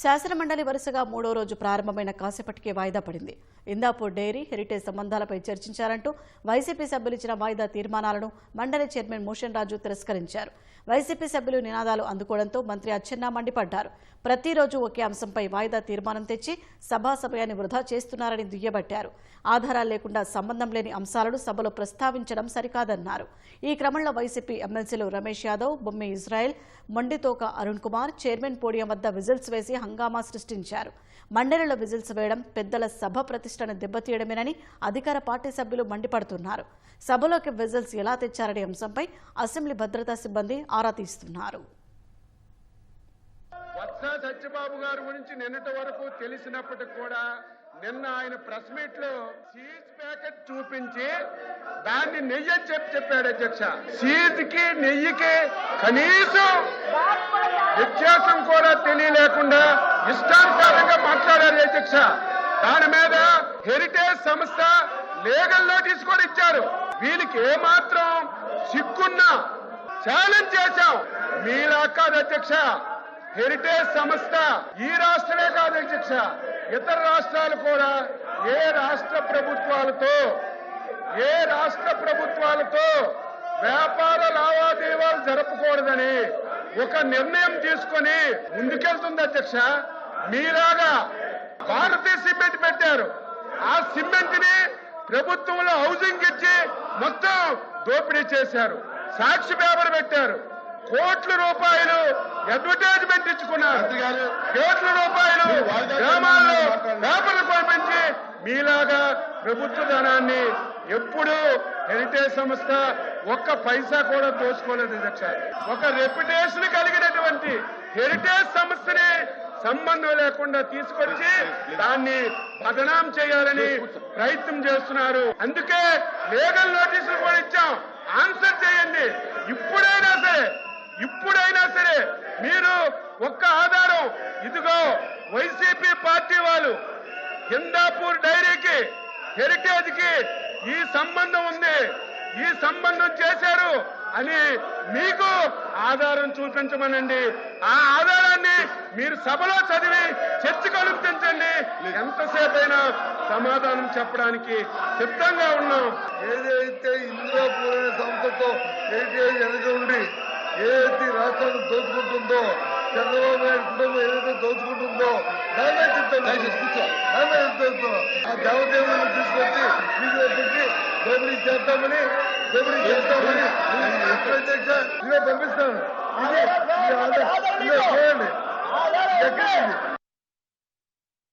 శాసనమండలి వరుసగా మూడో రోజు ప్రారంభమైన కాసేపటికే వాయిదా పడింది. ఇందాపూర్ డైరీ, హెరిటేజ్ సంబంధాలపై చర్చించాలంటూ వైసీపీ సభ్యులు ఇచ్చిన వాయిదా తీర్మానాలను మండలి చైర్మన్ మోషన్ రాజు తిరస్కరించారు. వైసీపీ సభ్యులు నినాదాలు అందుకోవడంతో మంత్రి అచ్చెన్నా మండిపడ్డారు. ప్రతిరోజు ఒకే అంశంపై వాయిదా తీర్మానం తెచ్చి సభా సమయాన్ని వృధా చేస్తున్నారని దుయ్యబట్టారు. ఆధారాలు లేకుండా సంబంధం లేని అంశాలను సభలో ప్రస్తావించడం సరికాదన్నారు. ఈ క్రమంలో వైసీపీ ఎమ్మెల్సీలు Ramesh Yadav, Bommi Israel, Mondithoka Arun Kumar chairman podium వద్ద విజిల్స్ వేసి హంగామా సృష్టించారు. మండలిలో విజిల్స్ వేయడం పెద్దల సభ ప్రతిష్టను దెబ్బతీయడమేనని అధికార పార్టీ సభ్యులు మండిపడుతున్నారు. సభలోకి విజిల్స్ ఎలా తెచ్చారనే అంశంపై అసెంబ్లీ భద్రతా సిబ్బంది ఆరా తీస్తున్నారు. సత్యబాబు గారి గురించి నిన్నటి వరకు తెలిసినప్పటికి కూడా నిన్న ఆయన ప్రెస్ మీట్ లో చీజ్ ప్యాకెట్ చూపించి దాన్ని నెయ్యి అని చెప్పాడు అధ్యక్ష. చీజ్ కి నెయ్యికి కనీసం వ్యత్యాసం కూడా తెలియలేకుండా ఇష్టానుసారంగా మాట్లాడారు అధ్యక్ష. దాని మీద హెరిటేజ్ సంస్థ లీగల్ నోటీస్ కూడా ఇచ్చారు. వీళ్ళకి ఏమాత్రం సిగ్గున్నా ఛాలెంజ్ చేశాం. మీలా కాదు అధ్యక్ష, హెరిటేజ్ సంస్థ ఈ రాష్ట్రమే కాదు అధ్యక్ష, ఇతర రాష్ట్రాలు కూడా ఏ రాష్ట్ర ప్రభుత్వాలతో వ్యాపార లావాదేవీలు జరపకూడదని ఒక నిర్ణయం తీసుకొని ముందుకెళ్తుంది అధ్యక్ష. మీలాగా భారతీయ సిమెంట్ పెట్టారు. ఆ సిమెంట్ ని ప్రభుత్వంలో హౌసింగ్ ఇచ్చి మొత్తం దోపిడీ చేశారు. సాక్షి పేపర్ పెట్టారు. కోట్ల రూపాయలు అడ్వర్టైజ్మెంట్ ఇచ్చుకున్నారు. కోట్ల రూపాయలు గ్రామాల్లో పేపర్లు కొనిపించి మీలాగా ప్రభుత్వ ధనాన్ని ఎప్పుడు హెరిటేజ్ సంస్థ ఒక్క పైసా కూడా దోచుకోలేదు అధ్యక్ష. ఒక రెప్యుటేషన్ కలిగినటువంటి హెరిటేజ్ సంస్థని సంబంధం లేకుండా తీసుకొచ్చి దాన్ని బదనాం చేయాలని ప్రయత్నం చేస్తున్నారు. అందుకే లీగల్ నోటీసులు కూడా ఇచ్చాం. ఆన్సర్ చేయండి. ఇప్పుడైనా సరే మీరు ఒక్క ఆధారం, ఇదిగో వైసీపీ పార్టీ వాళ్ళు ఇందాపూర్ డైరీకి, హెరిటేజ్ కి ఈ సంబంధం ఉంది, ఈ సంబంధం చేశారు అని మీకు ఆధారం చూపించమనండి. ఆ ఆధారాన్ని మీరు సభలో చదివి చర్చకు అనుమతించండి. ఎంతసేపైనా సమాధానం చెప్పడానికి సిద్ధంగా ఉన్నాం. ఏదైతే ఇంద్రాపూర్ అనే సంస్థతో హెరిటేజ్ వెనక ఉండి ఏదైతే రాష్ట్రాన్ని దోచుకుంటుందో, చంద్రబాబు నాయుడు కుటుంబం ఏదైతే దోచుకుంటుందో దాన్నే చెప్తాను. ఆ దేవదేవులను తీసుకొచ్చి వీధిలో పెట్టి దోపిడీ చేస్తామని ఇదే పంపిస్తాను. ఇది చూడండి ఎక్కడికి